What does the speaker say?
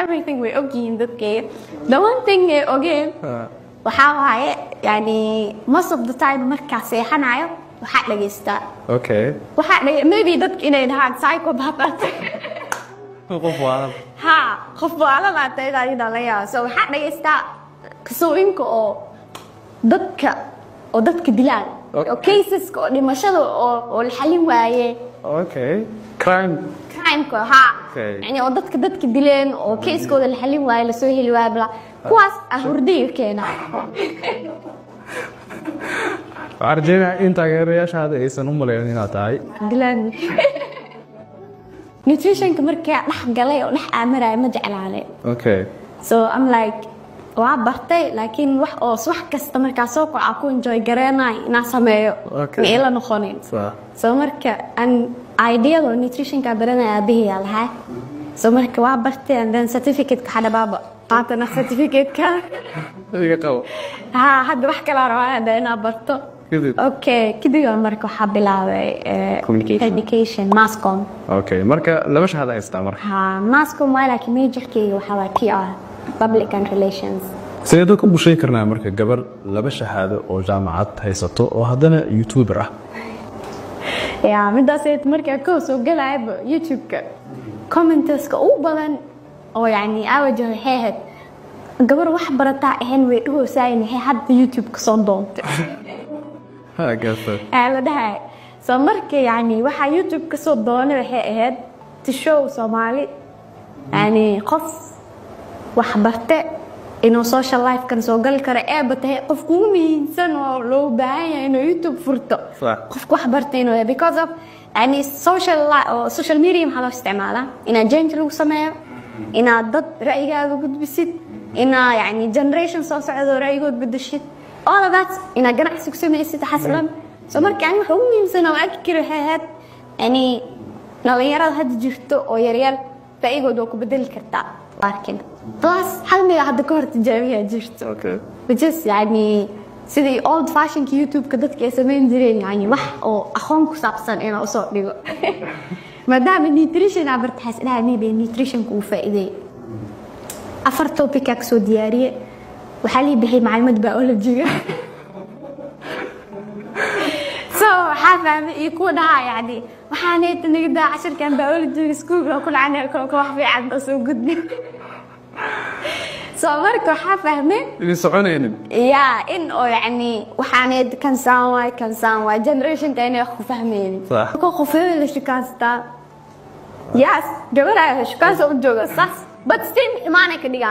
everything way ogyihiin dadkayga. The one thing ee ogeen waxaa waaye yani most of the time markaa seexanayo waxaa dhageystaa. Okay. Waxaa maybe dadka inay dhahaan psychopath. qof waalan. Ha, qof waalan la tahay dhalaya. So waxaa dhageystaa kasooyinka oo dadka dilaan. oo cases oo dhimashada oo la xalin waaye. Okay. Crime ko ha. Yani oo dadka dileen oo case-kooda la xalin waaye la soo heli waaye kuwaas hurdiga keena. arjena inta gaariyaashaada aysan u maleeyeen inaad tahay dilaan. Nutrition ka markaa dhax galay oo dhax aamaray ma jeclaanay. Okay. So I'm like waa bartay laakiin wax kasta markaa soo kaca ku enjoy gareenay inaan sameeyo. Meela noqonin. So marka an idea of nutrition ka baranaya bihiya lahaa. So marka waa bartay and then certificate ka hada baba. Qaatana certificate ka. Iga qabo. Ha hadda wax kala rabaa inaan barto. Okay, kadib marka waxa bilaabay communication mass com. Okay, marka laba shahada haystaa marka. Ha, mass com waa laakiin majorkeyga waxa waa PR, public and relations. Sidoo ku bushay karnaa marka gabar laba shahaado oo jaamacad haysato oo haddana YouTuber ah. midaas ay marka ka soo galay YouTube-ka. Comments-ka u badan oo yani awajaha head. gabar wax barataa ahayn way dhigaysaa hadda YouTube ka soo doontay. ها قصة. على ده سمرك يعني واحد يوتيوب كسر دونه هاد تشو Somali يعني قف وحبرته إنه social life كان سوقل كره بته قف قومي سنة لو بعيا إنه يوتيوب فرته. قف وحبرته إنه because of يعني social media محل استعماله إنه جنتلو سماه إنه ضد رأي هذا قد بسيط إنه يعني generation صار هذا رأي قد بدشيت. all of that إن جناح سكسوم يصير تحسن سمرك يعني حومي مثلا وأذكر هاد يعني نغير هاد جرتو أو يريال فأيقو دوك بدل كرتا لكن بس حلمي هاد كورت جميع جرتو بجس يعني سيدي old fashion يوتيوب كدت كيسمين درين يعني وح أو أخونكو سابسن أنا أصور ليجو ما دام النيوتريشن عبرت حس إنها ميبي النيوتريشن كوفائدة أفر توبيك أكسو دياري وحالي بحي معلومات بيولوجية حافظ يكون يعني وحانيت نقدر 10 كان بيولوجي سكول وكل عنا كل واحد في عنده سوق قدني صورك حافظني اللي سعونين يا إنه يعني وحانيت كان سوا جنريشن تاني أخو فهمين صح أخو فهم ليش كان ستا ياس جبرها شو كان سوق جوجا صح بس تين ما أنا كدي